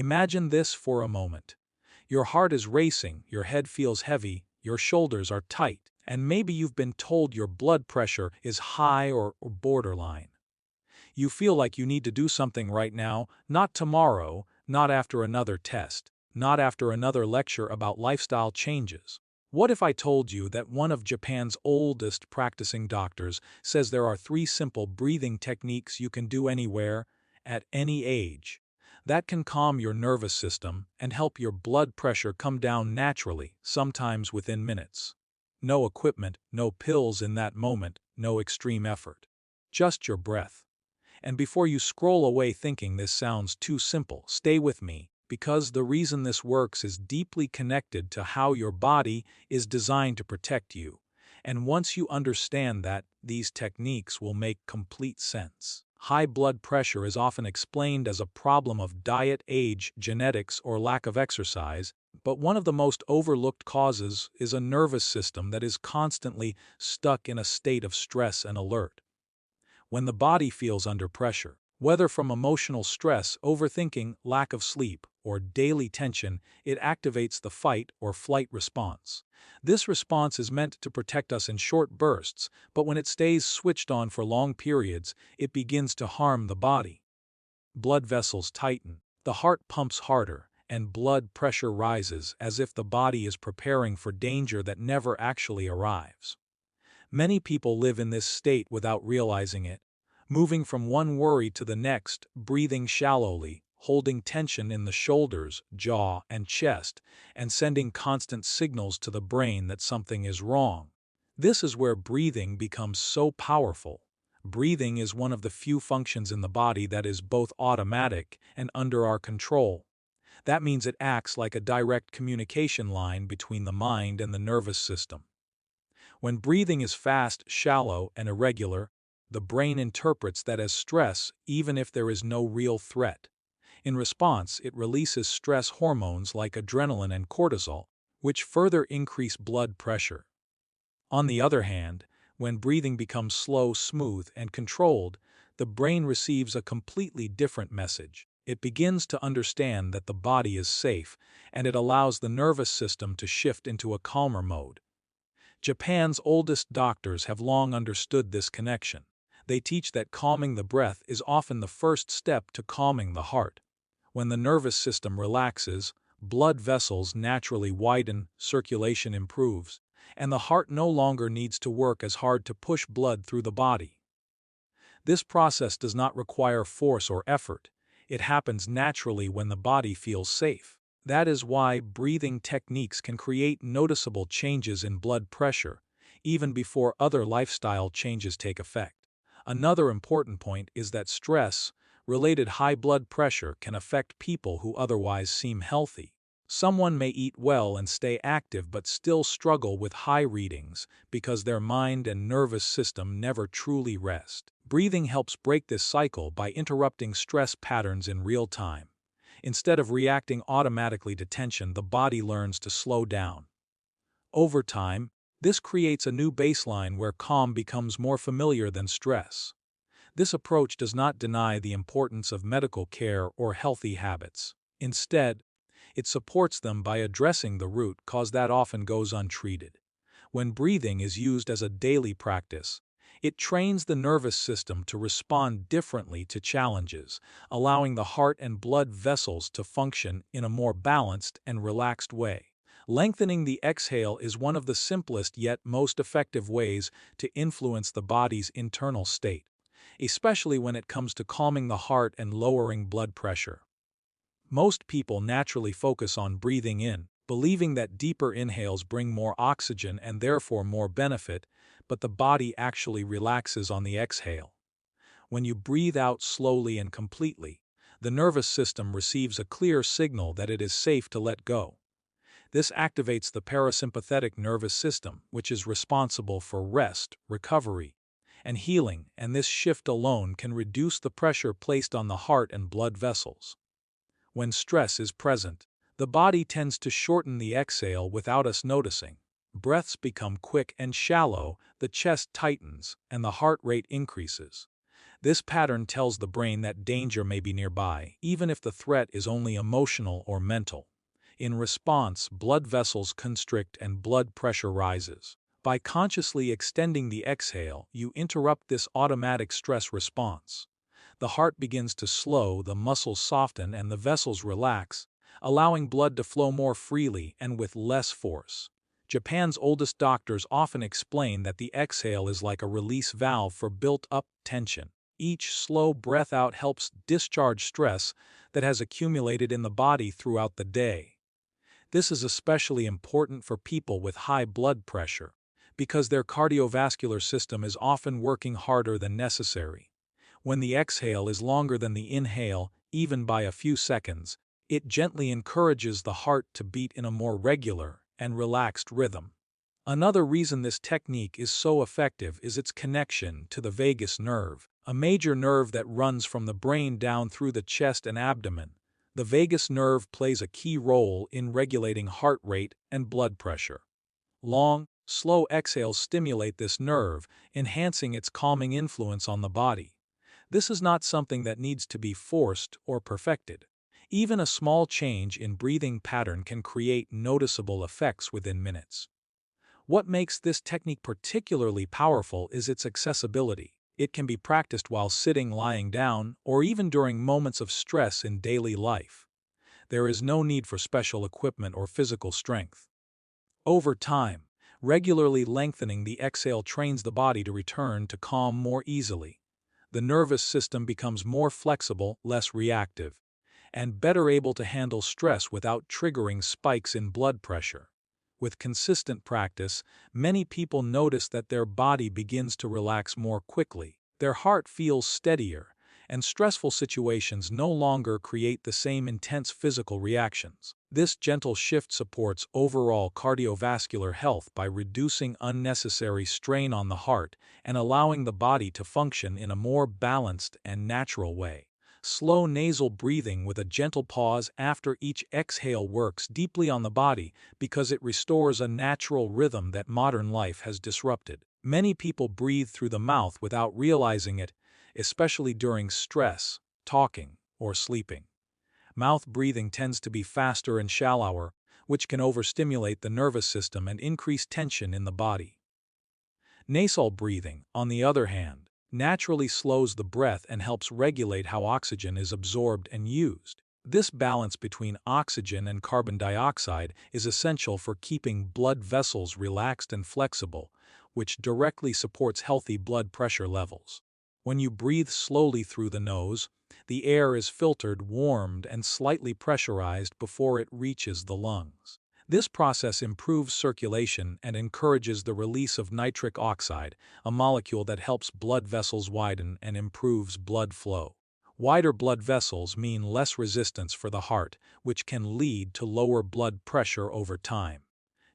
Imagine this for a moment. Your heart is racing, your head feels heavy, your shoulders are tight, and maybe you've been told your blood pressure is high or borderline. You feel like you need to do something right now, not tomorrow, not after another test, not after another lecture about lifestyle changes. What if I told you that one of Japan's oldest practicing doctors says there are 3 simple breathing techniques you can do anywhere, at any age, that can calm your nervous system and help your blood pressure come down naturally, sometimes within minutes? No equipment, no pills in that moment, no extreme effort. Just your breath. And before you scroll away thinking this sounds too simple, stay with me, because the reason this works is deeply connected to how your body is designed to protect you. And once you understand that, these techniques will make complete sense. High blood pressure is often explained as a problem of diet, age, genetics, or lack of exercise, but one of the most overlooked causes is a nervous system that is constantly stuck in a state of stress and alert. When the body feels under pressure, whether from emotional stress, overthinking, lack of sleep, or daily tension, it activates the fight or flight response. This response is meant to protect us in short bursts, but when it stays switched on for long periods, it begins to harm the body. Blood vessels tighten, the heart pumps harder, and blood pressure rises as if the body is preparing for danger that never actually arrives. Many people live in this state without realizing it, moving from one worry to the next, breathing shallowly, holding tension in the shoulders, jaw, and chest, and sending constant signals to the brain that something is wrong. This is where breathing becomes so powerful. Breathing is one of the few functions in the body that is both automatic and under our control. That means it acts like a direct communication line between the mind and the nervous system. When breathing is fast, shallow, and irregular, the brain interprets that as stress even if there is no real threat. In response, it releases stress hormones like adrenaline and cortisol, which further increase blood pressure. On the other hand, when breathing becomes slow, smooth, and controlled, the brain receives a completely different message. It begins to understand that the body is safe, and it allows the nervous system to shift into a calmer mode. Japan's oldest doctors have long understood this connection. They teach that calming the breath is often the first step to calming the heart. When the nervous system relaxes, blood vessels naturally widen, circulation improves, and the heart no longer needs to work as hard to push blood through the body. This process does not require force or effort. It happens naturally when the body feels safe. That is why breathing techniques can create noticeable changes in blood pressure, even before other lifestyle changes take effect. Another important point is that stress-related high blood pressure can affect people who otherwise seem healthy. Someone may eat well and stay active but still struggle with high readings because their mind and nervous system never truly rest. Breathing helps break this cycle by interrupting stress patterns in real time. Instead of reacting automatically to tension, the body learns to slow down. Over time, this creates a new baseline where calm becomes more familiar than stress. This approach does not deny the importance of medical care or healthy habits. Instead, it supports them by addressing the root cause that often goes untreated. When breathing is used as a daily practice, it trains the nervous system to respond differently to challenges, allowing the heart and blood vessels to function in a more balanced and relaxed way. Lengthening the exhale is one of the simplest yet most effective ways to influence the body's internal state, especially when it comes to calming the heart and lowering blood pressure. Most people naturally focus on breathing in, believing that deeper inhales bring more oxygen and therefore more benefit, but the body actually relaxes on the exhale. When you breathe out slowly and completely, the nervous system receives a clear signal that it is safe to let go. This activates the parasympathetic nervous system, which is responsible for rest, recovery, and healing, and this shift alone can reduce the pressure placed on the heart and blood vessels. When stress is present, the body tends to shorten the exhale without us noticing. Breaths become quick and shallow, the chest tightens, and the heart rate increases. This pattern tells the brain that danger may be nearby, even if the threat is only emotional or mental. In response, blood vessels constrict and blood pressure rises. By consciously extending the exhale, you interrupt this automatic stress response. The heart begins to slow, the muscles soften, and the vessels relax, allowing blood to flow more freely and with less force. Japan's oldest doctors often explain that the exhale is like a release valve for built-up tension. Each slow breath out helps discharge stress that has accumulated in the body throughout the day. This is especially important for people with high blood pressure, because their cardiovascular system is often working harder than necessary. When the exhale is longer than the inhale, even by a few seconds, it gently encourages the heart to beat in a more regular and relaxed rhythm. Another reason this technique is so effective is its connection to the vagus nerve, a major nerve that runs from the brain down through the chest and abdomen. The vagus nerve plays a key role in regulating heart rate and blood pressure. Long, slow exhales stimulate this nerve, enhancing its calming influence on the body. This is not something that needs to be forced or perfected. Even a small change in breathing pattern can create noticeable effects within minutes. What makes this technique particularly powerful is its accessibility. It can be practiced while sitting, lying down, or even during moments of stress in daily life. There is no need for special equipment or physical strength. Over time, regularly lengthening the exhale trains the body to return to calm more easily. The nervous system becomes more flexible, less reactive, and better able to handle stress without triggering spikes in blood pressure. With consistent practice, many people notice that their body begins to relax more quickly, their heart feels steadier, and stressful situations no longer create the same intense physical reactions. This gentle shift supports overall cardiovascular health by reducing unnecessary strain on the heart and allowing the body to function in a more balanced and natural way. Slow nasal breathing with a gentle pause after each exhale works deeply on the body because it restores a natural rhythm that modern life has disrupted. Many people breathe through the mouth without realizing it, especially during stress, talking, or sleeping. Mouth breathing tends to be faster and shallower, which can overstimulate the nervous system and increase tension in the body. Nasal breathing, on the other hand, naturally slows the breath and helps regulate how oxygen is absorbed and used. This balance between oxygen and carbon dioxide is essential for keeping blood vessels relaxed and flexible, which directly supports healthy blood pressure levels. When you breathe slowly through the nose, the air is filtered, warmed, and slightly pressurized before it reaches the lungs. This process improves circulation and encourages the release of nitric oxide, a molecule that helps blood vessels widen and improves blood flow. Wider blood vessels mean less resistance for the heart, which can lead to lower blood pressure over time.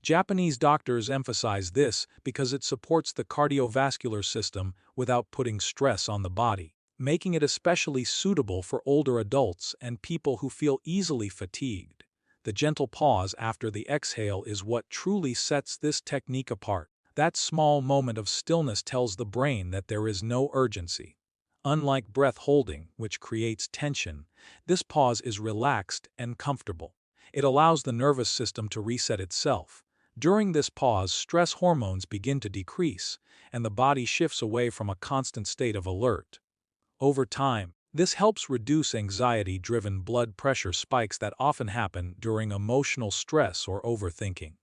Japanese doctors emphasize this because it supports the cardiovascular system without putting stress on the body, making it especially suitable for older adults and people who feel easily fatigued. The gentle pause after the exhale is what truly sets this technique apart. That small moment of stillness tells the brain that there is no urgency. Unlike breath holding, which creates tension, this pause is relaxed and comfortable. It allows the nervous system to reset itself. During this pause, stress hormones begin to decrease, and the body shifts away from a constant state of alert. Over time, this helps reduce anxiety-driven blood pressure spikes that often happen during emotional stress or overthinking.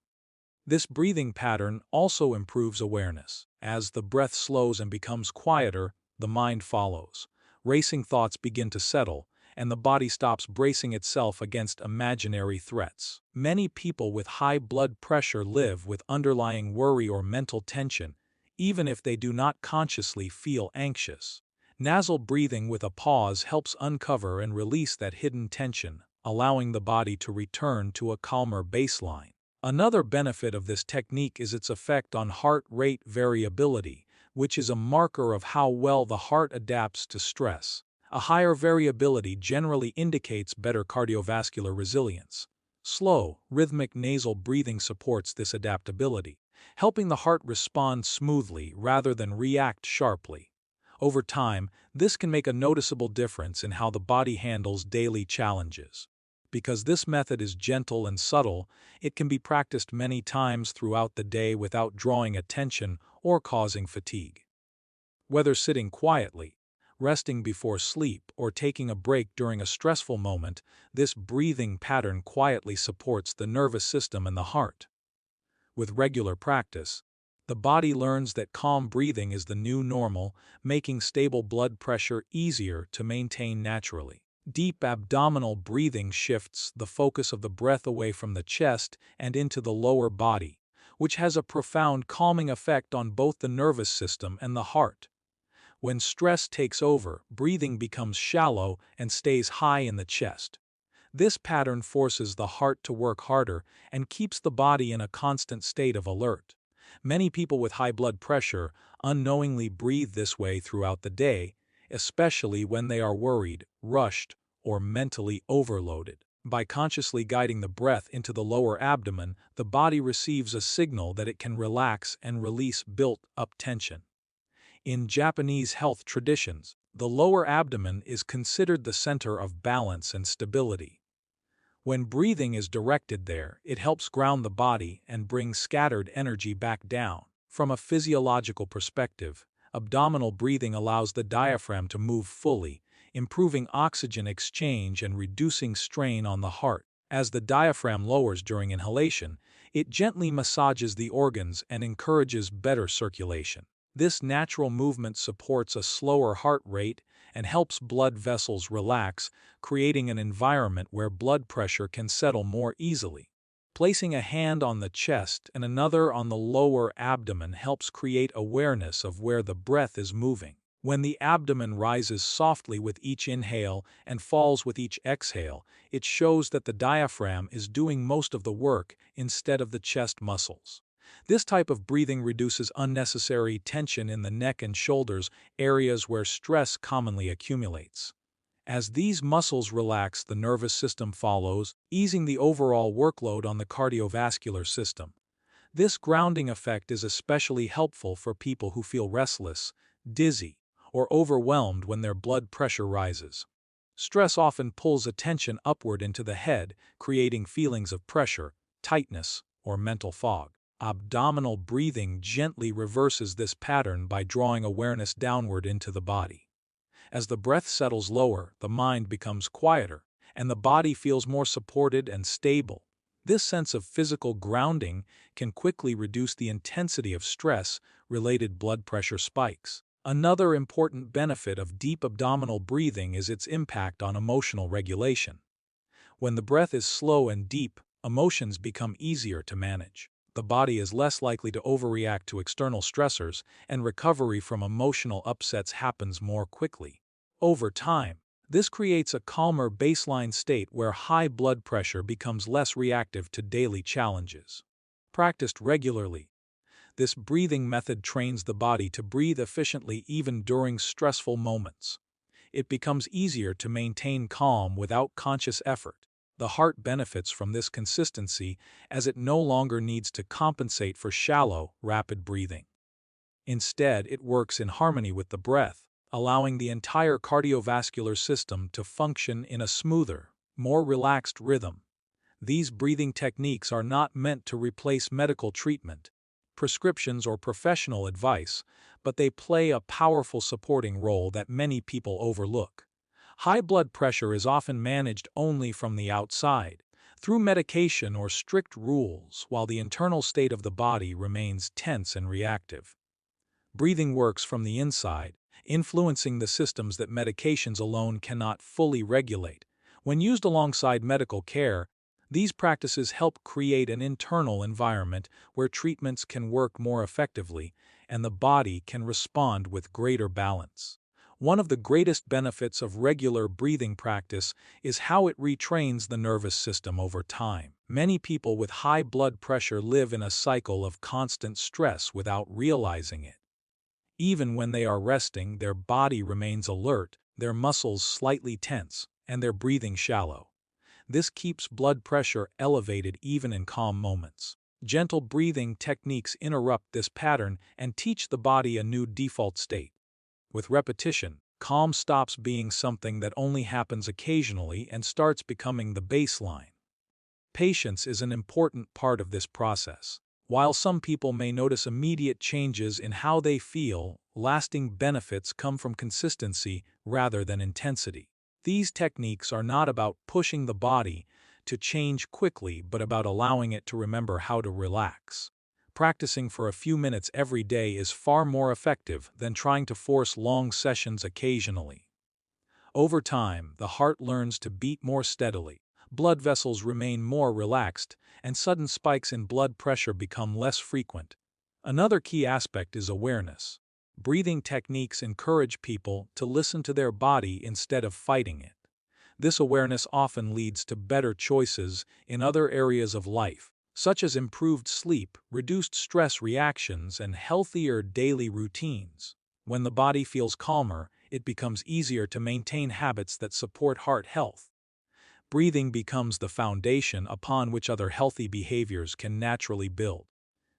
This breathing pattern also improves awareness. As the breath slows and becomes quieter, the mind follows. Racing thoughts begin to settle, and the body stops bracing itself against imaginary threats. Many people with high blood pressure live with underlying worry or mental tension, even if they do not consciously feel anxious. Nasal breathing with a pause helps uncover and release that hidden tension, allowing the body to return to a calmer baseline. Another benefit of this technique is its effect on heart rate variability, which is a marker of how well the heart adapts to stress. A higher variability generally indicates better cardiovascular resilience. Slow, rhythmic nasal breathing supports this adaptability, helping the heart respond smoothly rather than react sharply. Over time, this can make a noticeable difference in how the body handles daily challenges. Because this method is gentle and subtle, it can be practiced many times throughout the day without drawing attention or causing fatigue. Whether sitting quietly, resting before sleep, or taking a break during a stressful moment, this breathing pattern quietly supports the nervous system and the heart. With regular practice, the body learns that calm breathing is the new normal, making stable blood pressure easier to maintain naturally. Deep abdominal breathing shifts the focus of the breath away from the chest and into the lower body, which has a profound calming effect on both the nervous system and the heart. When stress takes over, breathing becomes shallow and stays high in the chest. This pattern forces the heart to work harder and keeps the body in a constant state of alert. Many people with high blood pressure unknowingly breathe this way throughout the day, especially when they are worried, rushed, or mentally overloaded. By consciously guiding the breath into the lower abdomen, the body receives a signal that it can relax and release built-up tension. In Japanese health traditions, the lower abdomen is considered the center of balance and stability. When breathing is directed there, it helps ground the body and bring scattered energy back down. From a physiological perspective, abdominal breathing allows the diaphragm to move fully, improving oxygen exchange and reducing strain on the heart. As the diaphragm lowers during inhalation, it gently massages the organs and encourages better circulation. This natural movement supports a slower heart rate and helps blood vessels relax, creating an environment where blood pressure can settle more easily. Placing a hand on the chest and another on the lower abdomen helps create awareness of where the breath is moving. When the abdomen rises softly with each inhale and falls with each exhale, it shows that the diaphragm is doing most of the work instead of the chest muscles. This type of breathing reduces unnecessary tension in the neck and shoulders, areas where stress commonly accumulates. As these muscles relax, the nervous system follows, easing the overall workload on the cardiovascular system. This grounding effect is especially helpful for people who feel restless, dizzy, or overwhelmed when their blood pressure rises. Stress often pulls attention upward into the head, creating feelings of pressure, tightness, or mental fog. Abdominal breathing gently reverses this pattern by drawing awareness downward into the body. As the breath settles lower, the mind becomes quieter, and the body feels more supported and stable. This sense of physical grounding can quickly reduce the intensity of stress-related blood pressure spikes. Another important benefit of deep abdominal breathing is its impact on emotional regulation. When the breath is slow and deep, emotions become easier to manage. The body is less likely to overreact to external stressors, and recovery from emotional upsets happens more quickly. Over time, this creates a calmer baseline state where high blood pressure becomes less reactive to daily challenges. Practiced regularly, this breathing method trains the body to breathe efficiently even during stressful moments. It becomes easier to maintain calm without conscious effort. The heart benefits from this consistency as it no longer needs to compensate for shallow, rapid breathing. Instead, it works in harmony with the breath, allowing the entire cardiovascular system to function in a smoother, more relaxed rhythm. These breathing techniques are not meant to replace medical treatment, prescriptions, or professional advice, but they play a powerful supporting role that many people overlook. High blood pressure is often managed only from the outside, through medication or strict rules, while the internal state of the body remains tense and reactive. Breathing works from the inside, influencing the systems that medications alone cannot fully regulate. When used alongside medical care, these practices help create an internal environment where treatments can work more effectively and the body can respond with greater balance. One of the greatest benefits of regular breathing practice is how it retrains the nervous system over time. Many people with high blood pressure live in a cycle of constant stress without realizing it. Even when they are resting, their body remains alert, their muscles slightly tense, and their breathing shallow. This keeps blood pressure elevated even in calm moments. Gentle breathing techniques interrupt this pattern and teach the body a new default state. With repetition, calm stops being something that only happens occasionally and starts becoming the baseline. Patience is an important part of this process. While some people may notice immediate changes in how they feel, lasting benefits come from consistency rather than intensity. These techniques are not about pushing the body to change quickly, but about allowing it to remember how to relax. Practicing for a few minutes every day is far more effective than trying to force long sessions occasionally. Over time, the heart learns to beat more steadily, blood vessels remain more relaxed, and sudden spikes in blood pressure become less frequent. Another key aspect is awareness. Breathing techniques encourage people to listen to their body instead of fighting it. This awareness often leads to better choices in other areas of life, such as improved sleep, reduced stress reactions, and healthier daily routines. When the body feels calmer, it becomes easier to maintain habits that support heart health. Breathing becomes the foundation upon which other healthy behaviors can naturally build.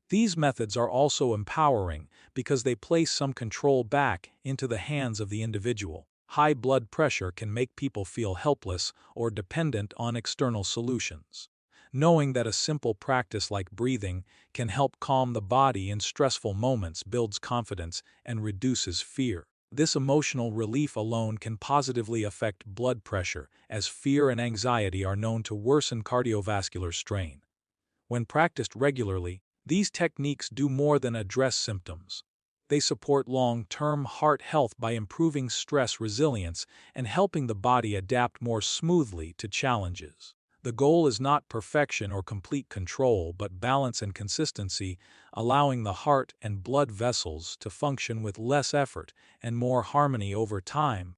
These methods are also empowering because they place some control back into the hands of the individual. High blood pressure can make people feel helpless or dependent on external solutions. Knowing that a simple practice like breathing can help calm the body in stressful moments builds confidence and reduces fear. This emotional relief alone can positively affect blood pressure, as fear and anxiety are known to worsen cardiovascular strain. When practiced regularly, these techniques do more than address symptoms. They support long-term heart health by improving stress resilience and helping the body adapt more smoothly to challenges. The goal is not perfection or complete control, but balance and consistency, allowing the heart and blood vessels to function with less effort and more harmony over time.